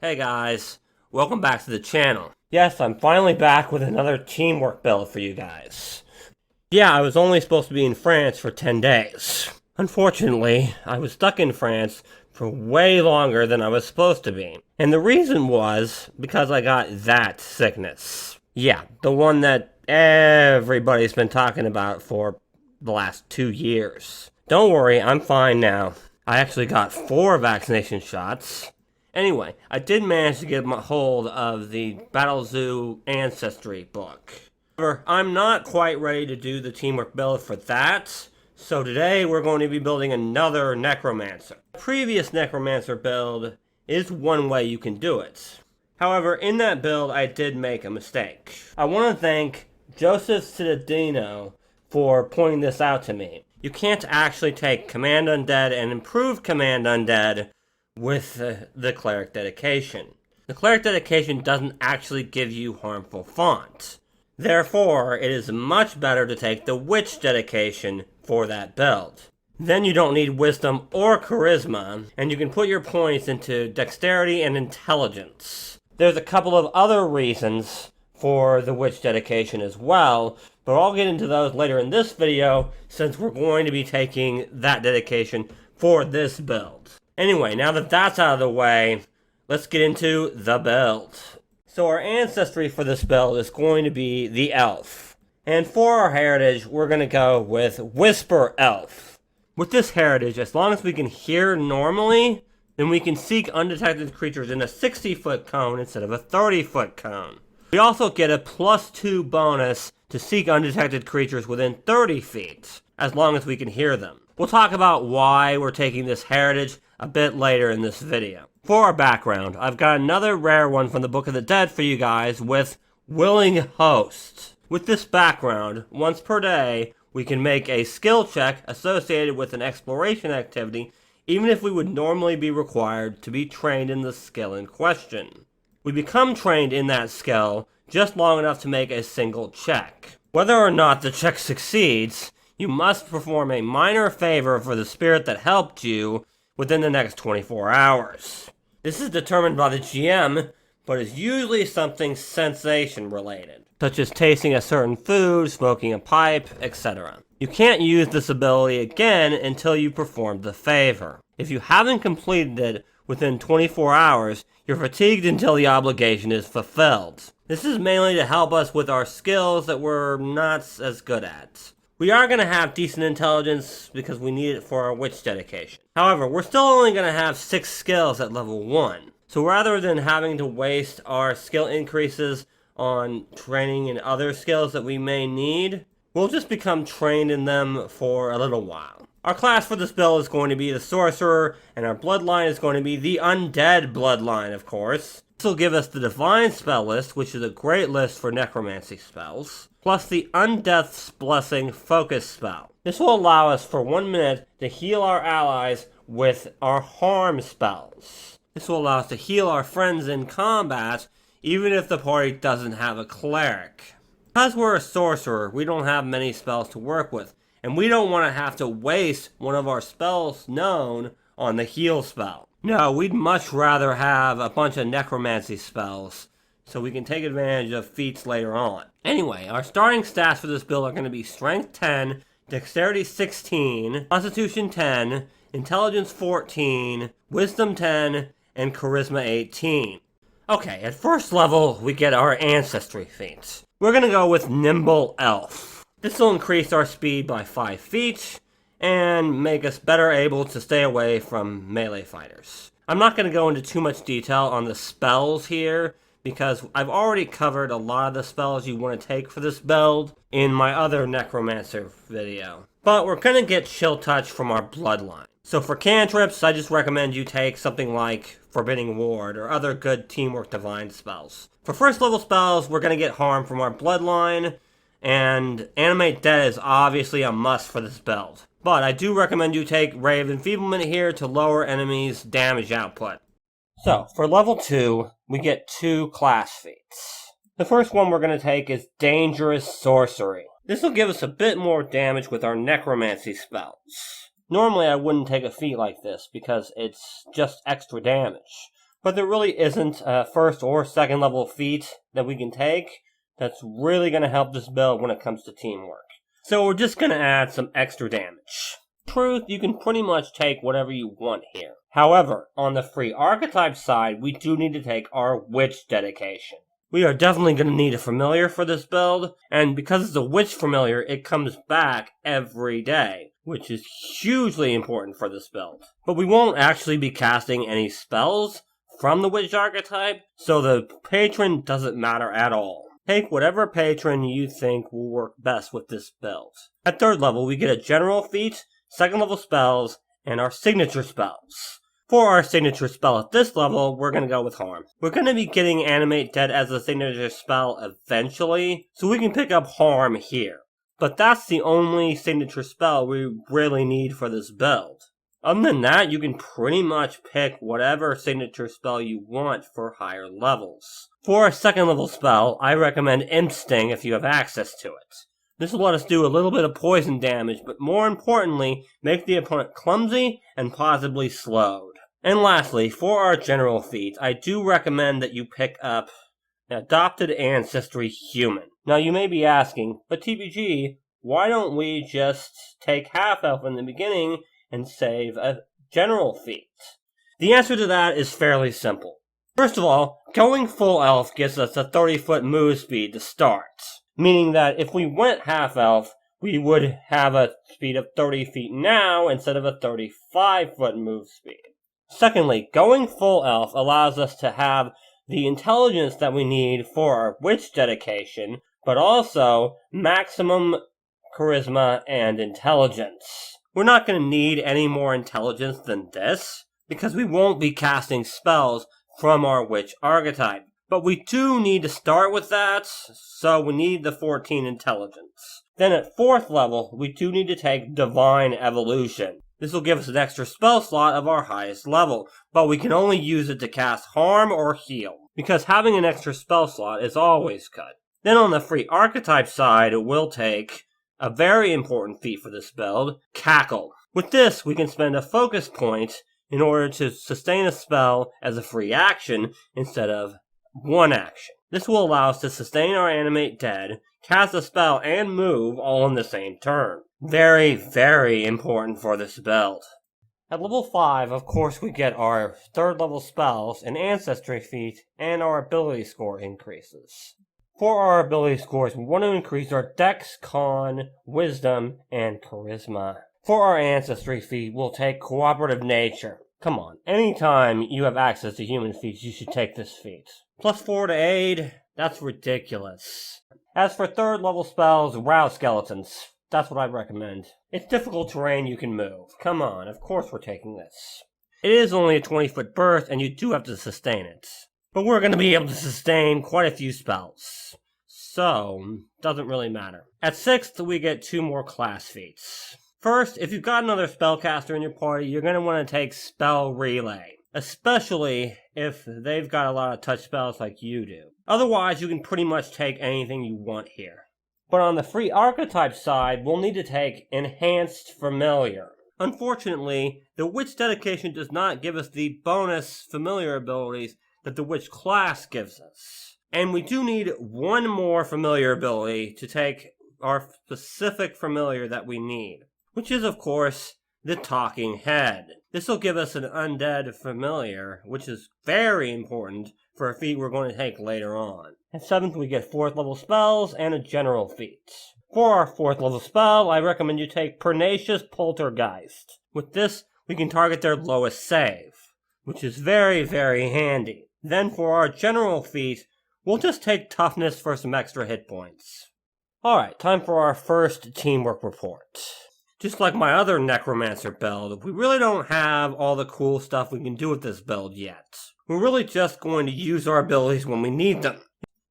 Hey guys, welcome back to the channel. Yes, I'm finally back with another teamwork build for you guys. Yeah, I was only supposed to be in France for 10 days. Unfortunately, I was stuck in France for way longer than I was supposed to be. And the reason was because I got that sickness. Yeah, the one that everybody's been talking about for the last 2 years. Don't worry, I'm fine now. I actually got 4 vaccination shots. Anyway, I did manage to get a hold of the Battle Zoo Ancestry book. However, I'm not quite ready to do the teamwork build for that, so today we're going to be building another necromancer. The previous necromancer build is one way you can do it. However, in that build I did make a mistake. I want to thank Joseph Citadino for pointing this out to me. You can't actually take Command Undead and Improved Command Undead with the Cleric Dedication. The Cleric Dedication doesn't actually give you harmful font. Therefore, it is much better to take the Witch Dedication for that build. Then you don't need Wisdom or Charisma, and you can put your points into Dexterity and Intelligence. There's a couple of other reasons for the Witch Dedication as well, but I'll get into those later in this video, since we're going to be taking that dedication for this build. Anyway, now that that's out of the way, let's get into the build. So our ancestry for this build is going to be the Elf. And for our heritage, we're going to go with Whisper Elf. With this heritage, as long as we can hear normally, then we can seek undetected creatures in a 60-foot cone instead of a 30-foot cone. We also get a +2 bonus to seek undetected creatures within 30 feet, as long as we can hear them. We'll talk about why we're taking this heritage a bit later in this video. For our background, I've got another rare one from the Book of the Dead for you guys with Willing Host. With this background, once per day, we can make a skill check associated with an exploration activity, even if we would normally be required to be trained in the skill in question. We become trained in that skill just long enough to make a single check. Whether or not the check succeeds, you must perform a minor favor for the spirit that helped you within the next 24 hours. This is determined by the GM, but is usually something sensation related, such as tasting a certain food, smoking a pipe, etc. You can't use this ability again until you perform the favor. If you haven't completed it within 24 hours, you're fatigued until the obligation is fulfilled. This is mainly to help us with our skills that we're not as good at. We are going to have decent intelligence because we need it for our witch dedication. However, we're still only going to have 6 skills at level 1. So rather than having to waste our skill increases on training in other skills that we may need, we'll just become trained in them for a little while. Our class for this build is going to be the Sorcerer, and our bloodline is going to be the Undead bloodline, of course. This will give us the Divine spell list, which is a great list for necromancy spells, plus the Undeath's Blessing focus spell. This will allow us for 1 minute to heal our allies with our harm spells. This will allow us to heal our friends in combat, even if the party doesn't have a cleric. Because we're a sorcerer, we don't have many spells to work with, and we don't want to have to waste one of our spells known on the heal spell. No, we'd much rather have a bunch of necromancy spells, so we can take advantage of feats later on. Anyway, our starting stats for this build are going to be Strength 10, Dexterity 16, Constitution 10, Intelligence 14, Wisdom 10, and Charisma 18. Okay, at first level, we get our Ancestry feats. We're going to go with Nimble Elf. This will increase our speed by 5 feet, and make us better able to stay away from melee fighters. I'm not going to go into too much detail on the spells here, because I've already covered a lot of the spells you want to take for this build in my other Necromancer video. But we're going to get Chill Touch from our bloodline. So for cantrips, I just recommend you take something like Forbidding Ward or other good Teamwork Divine spells. For first level spells, we're going to get Harm from our bloodline, and Animate Dead is obviously a must for this build. But I do recommend you take Ray of Enfeeblement here to lower enemies' damage output. So, for level 2, we get 2 class feats. The first one we're going to take is Dangerous Sorcery. This will give us a bit more damage with our necromancy spells. Normally I wouldn't take a feat like this because it's just extra damage. but there really isn't a first or second level feat that we can take that's really going to help this build when it comes to teamwork. So we're just going to add some extra damage. Truth, you can pretty much take whatever you want here. However, on the free archetype side, we do need to take our witch dedication. We are definitely going to need a familiar for this build, and because it's a witch familiar, it comes back every day, which is hugely important for this build. But we won't actually be casting any spells from the witch archetype, so the patron doesn't matter at all. Take whatever patron you think will work best with this build. At 3rd level, we get a general feat, 2nd level spells, and our signature spells. For our signature spell at this level, we're going to go with Harm. We're going to be getting Animate Dead as a signature spell eventually, so we can pick up Harm here. But that's the only signature spell we really need for this build. Other than that, you can pretty much pick whatever signature spell you want for higher levels. For a 2nd level spell, I recommend Imp Sting if you have access to it. This will let us do a little bit of poison damage, but more importantly, make the opponent clumsy and possibly slowed. And lastly, for our general feat, I do recommend that you pick up an Adopted Ancestry Human. Now you may be asking, but TBG, why don't we just take Half Elf in the beginning and save a general feat? The answer to that is fairly simple. First of all, going full elf gives us a 30-foot move speed to start, meaning that if we went half elf, we would have a speed of 30 feet now instead of a 35-foot move speed. Secondly, going full elf allows us to have the intelligence that we need for our witch dedication, but also maximum charisma and intelligence. We're not going to need any more intelligence than this, because we won't be casting spells from our witch archetype. But we do need to start with that, so we need the 14 intelligence. Then at 4th level, we do need to take Divine Evolution. This will give us an extra spell slot of our highest level, but we can only use it to cast Harm or Heal, because having an extra spell slot is always good. Then on the free archetype side, we'll take a very important feat for this build, Cackle. With this, we can spend a focus point in order to sustain a spell as a free action instead of one action. This will allow us to sustain our Animate Dead, cast a spell, and move all in the same turn. Very, very important for this build. At level 5, of course, we get our 3rd level spells, an Ancestry feat, and our ability score increases. For our ability scores, we want to increase our Dex, Con, Wisdom, and Charisma. For our Ancestry feat, we'll take Cooperative Nature. Come on, anytime you have access to human feats, you should take this feat. +4 to aid? That's ridiculous. As for 3rd level spells, Rouse Skeletons. That's what I recommend. It's difficult terrain you can move. Come on, of course we're taking this. It is only a 20-foot burst, and you do have to sustain it. But we're going to be able to sustain quite a few spells. So, doesn't really matter. At 6th, we get 2 more class feats. First, if you've got another spellcaster in your party, you're going to want to take Spell Relay. Especially if they've got a lot of touch spells like you do. Otherwise, you can pretty much take anything you want here. But on the free archetype side, we'll need to take Enhanced Familiar. Unfortunately, the Witch Dedication does not give us the bonus familiar abilities that the Witch class gives us. And we do need one more familiar ability to take our specific familiar that we need, which is, of course, the Talking Head. This will give us an Undead familiar, which is very important for a feat we're going to take later on. At 7th, we get 4th level spells and a general feat. For our 4th level spell, I recommend you take Pernicious Poltergeist. With this, we can target their lowest save, which is very, very handy. Then for our general feat, we'll just take Toughness for some extra hit points. Alright, time for our first teamwork report. Just like my other necromancer build, we really don't have all the cool stuff we can do with this build yet. We're really just going to use our abilities when we need them.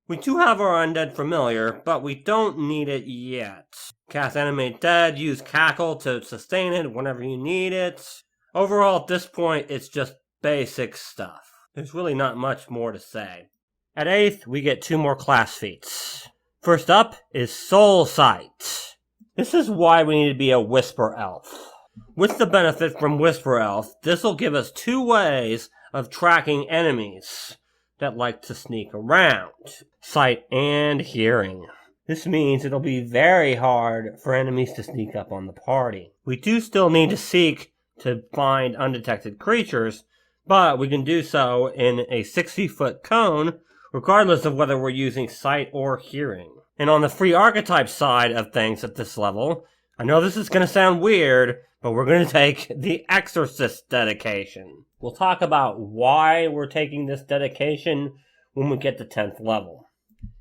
We do have our Undead familiar, but we don't need it yet. Cast Animate Dead, use Cackle to sustain it whenever you need it. Overall, at this point, it's just basic stuff. There's really not much more to say. At 8th, we get 2 more class feats. First up is Soul Sight. This is why we need to be a Whisper Elf. With the benefit from Whisper Elf, this will give us 2 ways of tracking enemies that like to sneak around. Sight and hearing. This means it'll be very hard for enemies to sneak up on the party. We do still need to seek to find undetected creatures, but we can do so in a 60-foot cone, regardless of whether we're using sight or hearing. And on the free archetype side of things at this level, I know this is going to sound weird, but we're going to take the Exorcist dedication. We'll talk about why we're taking this dedication when we get to 10th level.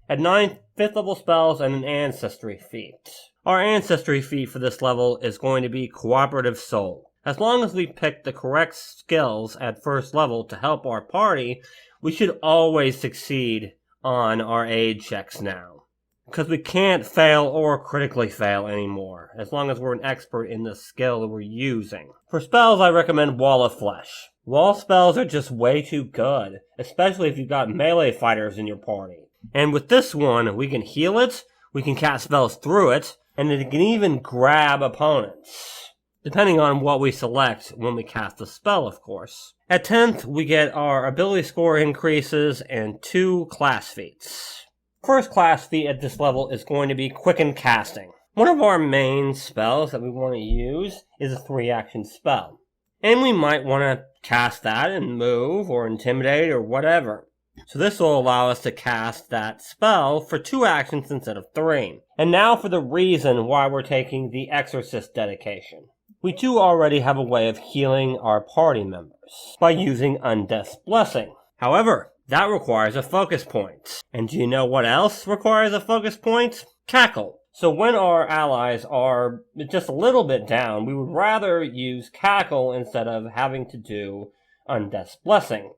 At 9th, 5th level spells and an Ancestry feat. Our Ancestry feat for this level is going to be Cooperative Soul. As long as we pick the correct skills at first level to help our party, we should always succeed on our aid checks now. Because we can't fail or critically fail anymore, as long as we're an expert in the skill that we're using. For spells, I recommend Wall of Flesh. Wall spells are just way too good, especially if you've got melee fighters in your party. And with this one, we can heal it, we can cast spells through it, and it can even grab opponents. Depending on what we select when we cast the spell, of course. At 10th, we get our ability score increases and 2 class feats. First class feat at this level is going to be Quicken Casting. One of our main spells that we want to use is a 3-action spell. And we might want to cast that and move or intimidate or whatever. So this will allow us to cast that spell for 2 actions instead of 3. And now for the reason why we're taking the Exorcist dedication. We do already have a way of healing our party members by using Undeath's Blessing. However, that requires a focus point. And do you know what else requires a focus point? Cackle. So when our allies are just a little bit down, we would rather use Cackle instead of having to do Undeath's Blessing.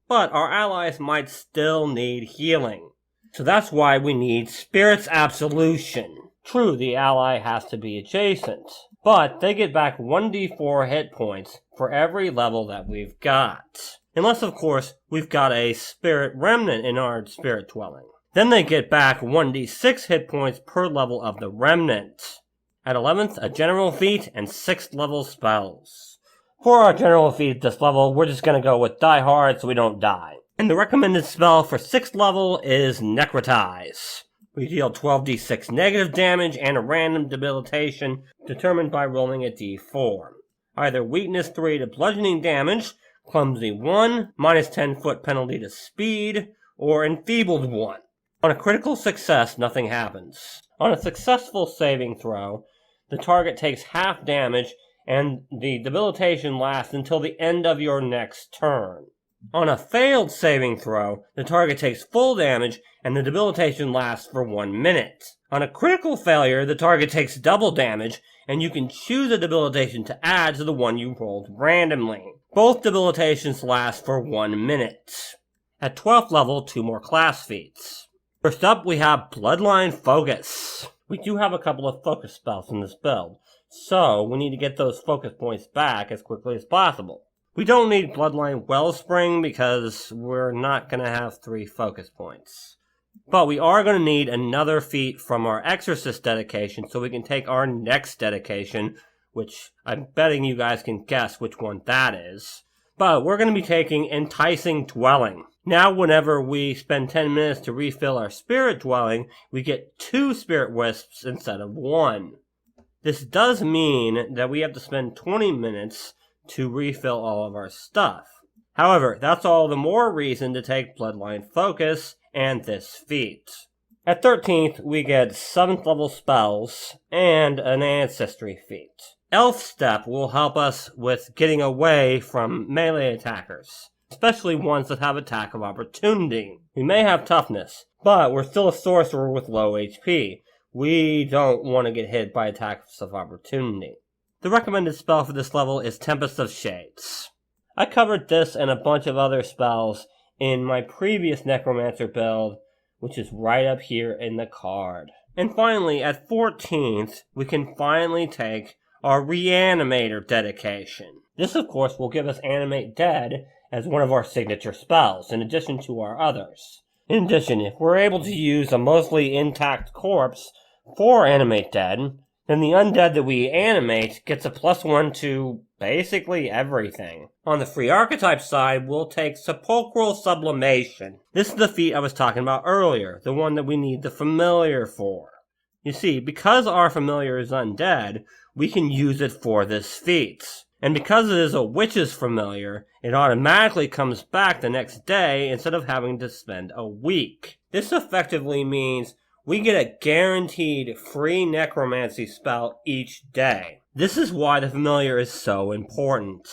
But our allies might still need healing. So that's why we need Spirit's Absolution. True, the ally has to be adjacent, but they get back 1d4 hit points for every level that we've got. Unless, of course, we've got a Spirit Remnant in our Spirit Dwelling. Then they get back 1d6 hit points per level of the Remnant. At 11th, a General Feat and 6th level spells. For our General Feat at this level, we're just going to go with Die Hard so we don't die. And the recommended spell for 6th level is Necrotize. We deal 12d6 negative damage and a random debilitation determined by rolling a d4. Either weakness 3 to bludgeoning damage, clumsy 1, minus 10 foot penalty to speed, or enfeebled 1. On a critical success, nothing happens. On a successful saving throw, the target takes half damage and the debilitation lasts until the end of your next turn. On a failed saving throw, the target takes full damage and the debilitation lasts for 1 minute. On a critical failure, the target takes double damage and you can choose a debilitation to add to the one you rolled randomly. Both debilitations last for 1 minute. At 12th level, 2 more class feats. First up, we have Bloodline Focus. We do have a couple of focus spells in this build, so we need to get those focus points back as quickly as possible. We don't need Bloodline Wellspring because we're not going to have 3 focus points. But we are going to need another feat from our Exorcist dedication so we can take our next dedication, which I'm betting you guys can guess which one that is. But we're going to be taking Enticing Dwelling. Now whenever we spend 10 minutes to refill our Spirit Dwelling, we get 2 Spirit Wisps instead of 1. This does mean that we have to spend 20 minutes to refill all of our stuff. However, that's all the more reason to take Bloodline Focus and this feat. At 13th, we get 7th level spells and an Ancestry feat. Elf Step will help us with getting away from melee attackers, especially ones that have attack of opportunity. We may have toughness, but we're still a sorcerer with low HP. We don't want to get hit by attacks of opportunity. The recommended spell for this level is Tempest of Shades. I covered this and a bunch of other spells in my previous Necromancer build, which is right up here in the card. And finally, at 14th, we can finally take our Reanimator dedication. This, of course, will give us Animate Dead as one of our signature spells, in addition to our others. In addition, if we're able to use a mostly intact corpse for Animate Dead, then the undead that we animate gets a +1 to basically everything. On the free archetype side, we'll take Sepulchral Sublimation. This is the feat I was talking about earlier, the one that we need the familiar for. You see, because our familiar is undead, we can use it for this feat. And because it is a witch's familiar, it automatically comes back the next day instead of having to spend a week. This effectively means we get a guaranteed free necromancy spell each day. This is why the familiar is so important.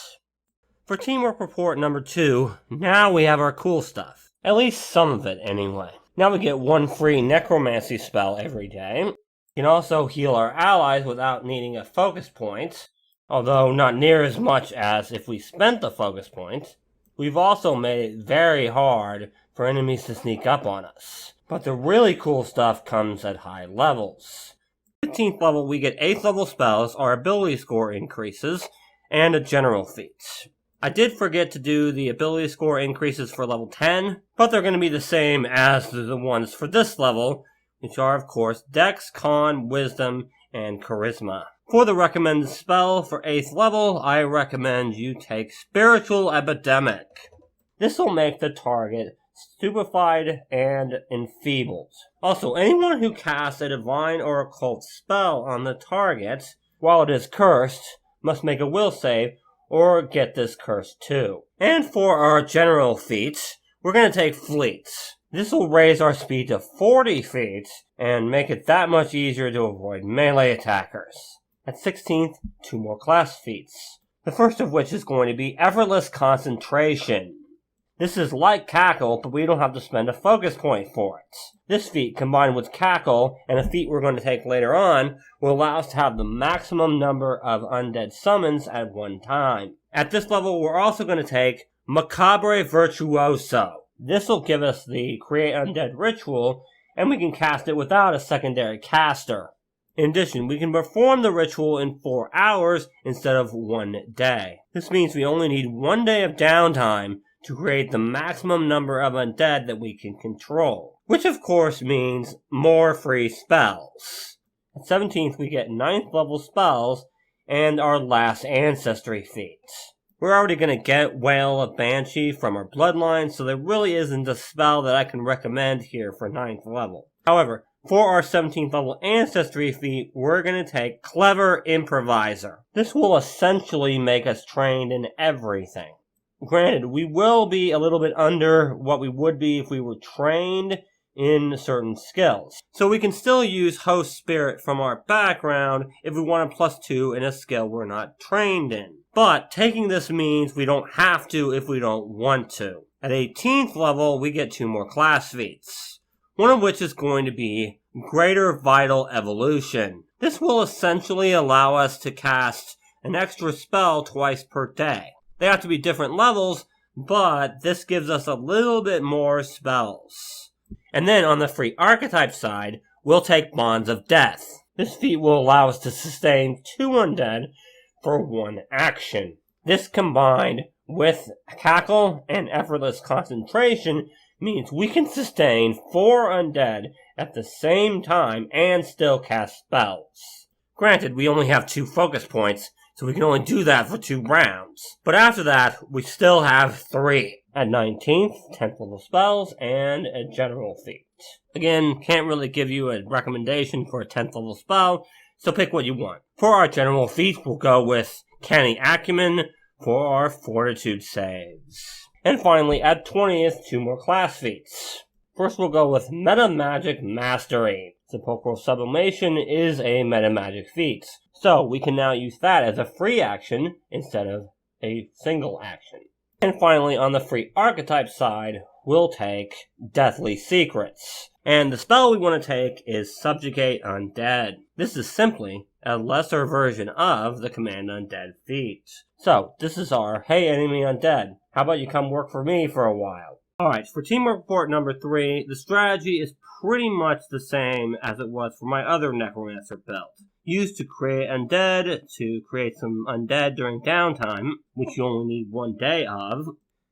For teamwork report number 2, now we have our cool stuff. At least some of it anyway. Now we get 1 free necromancy spell every day. We can also heal our allies without needing a focus point, although not near as much as if we spent the focus point. We've also made it very hard for enemies to sneak up on us. But the really cool stuff comes at high levels. 15th level we get 8th level spells, our ability score increases, and a general feat. I did forget to do the ability score increases for level 10, but they're going to be the same as the ones for this level, which are of course Dex, Con, Wisdom, and Charisma. For the recommended spell for 8th level, I recommend you take Spiritual Epidemic. This will make the target stupefied and enfeebled. Also, anyone who casts a divine or occult spell on the target while it is cursed must make a will save or get this curse too. And for our general feats, we're going to take fleets. This will raise our speed to 40 feet and make it that much easier to avoid melee attackers. At 16th, 2 more class feats. The first of which is going to be Effortless Concentration. This is like Cackle, but we don't have to spend a focus point for it. This feat, combined with Cackle, and a feat we're going to take later on, will allow us to have the maximum number of undead summons at one time. At this level, we're also going to take Macabre Virtuoso. This will give us the Create Undead ritual, and we can cast it without a secondary caster. In addition, we can perform the ritual in 4 hours instead of 1 day. This means we only need 1 day of downtime to create the maximum number of undead that we can control. Which of course means more free spells. At 17th we get 9th level spells and our last Ancestry feat. We're already going to get Wail of Banshee from our bloodline, so there really isn't a spell that I can recommend here for 9th level. However, for our 17th level Ancestry feat, we're going to take Clever Improviser. This will essentially make us trained in everything. Granted, we will be a little bit under what we would be if we were trained in certain skills. So we can still use Host Spirit from our background if we want a +2 in a skill we're not trained in. But taking this means we don't have to if we don't want to. At 18th level, we get 2 more class feats. One of which is going to be Greater Vital Evolution. This will essentially allow us to cast an extra spell twice per day. They have to be different levels, but this gives us a little bit more spells. And then on the free archetype side, we'll take Bonds of Death. This feat will allow us to sustain 2 undead for 1 action. This combined with Cackle and Effortless Concentration means we can sustain 4 undead at the same time and still cast spells. Granted, we only have 2 focus points, so we can only do that for 2 rounds. But after that, we still have 3. At 19th, 10th level spells, and a general feat. Again, can't really give you a recommendation for a 10th level spell, so pick what you want. For our general feat, we'll go with Canny Acumen for our Fortitude saves. And finally, at 20th, 2 more class feats. First we'll go with Meta Magic Mastery. Sepulchral Sublimation is a meta magic feat, so we can now use that as a free action instead of a single action. And finally, on the free archetype side, we'll take Deathly Secrets. And the spell we want to take is Subjugate Undead. This is simply a lesser version of the Command Undead feat. So, this is our Hey Enemy Undead, how about you come work for me for a while? Alright, for teamwork report number 3, the strategy is pretty much the same as it was for my other necromancer build. Used to create undead, to create some undead during downtime, which you only need 1 day of.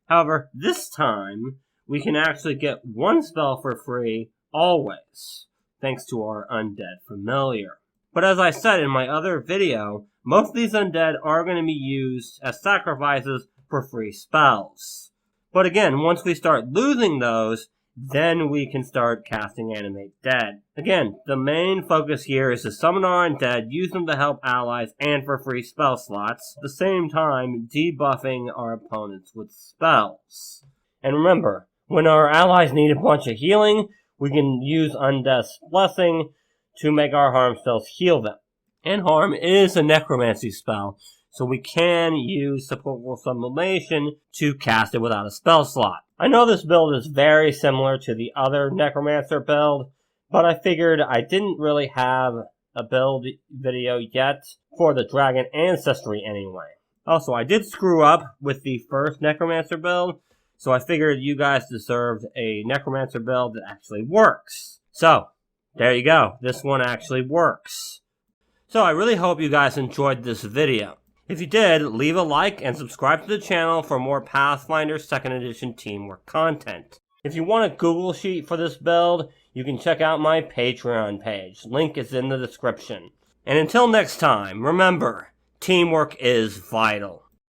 However, this time, we can actually get 1 spell for free, always, thanks to our undead familiar. But as I said in my other video, most of these undead are going to be used as sacrifices for free spells. But again, once we start losing those, then we can start casting Animate Dead. Again, the main focus here is to summon our undead, use them to help allies and for free spell slots, at the same time debuffing our opponents with spells. And remember, when our allies need a bunch of healing, we can use Undeath's Blessing to make our harm spells heal them. And harm is a necromancy spell, so we can use Sepulchral Sublimation to cast it without a spell slot. I know this build is very similar to the other necromancer build, but I figured I didn't really have a build video yet for the dragon ancestry anyway. Also, I did screw up with the first necromancer build, so I figured you guys deserved a necromancer build that actually works. So, there you go. This one actually works. So I really hope you guys enjoyed this video. If you did, leave a like and subscribe to the channel for more Pathfinder 2nd Edition teamwork content. If you want a Google Sheet for this build, you can check out my Patreon page. Link is in the description. And until next time, remember, teamwork is vital.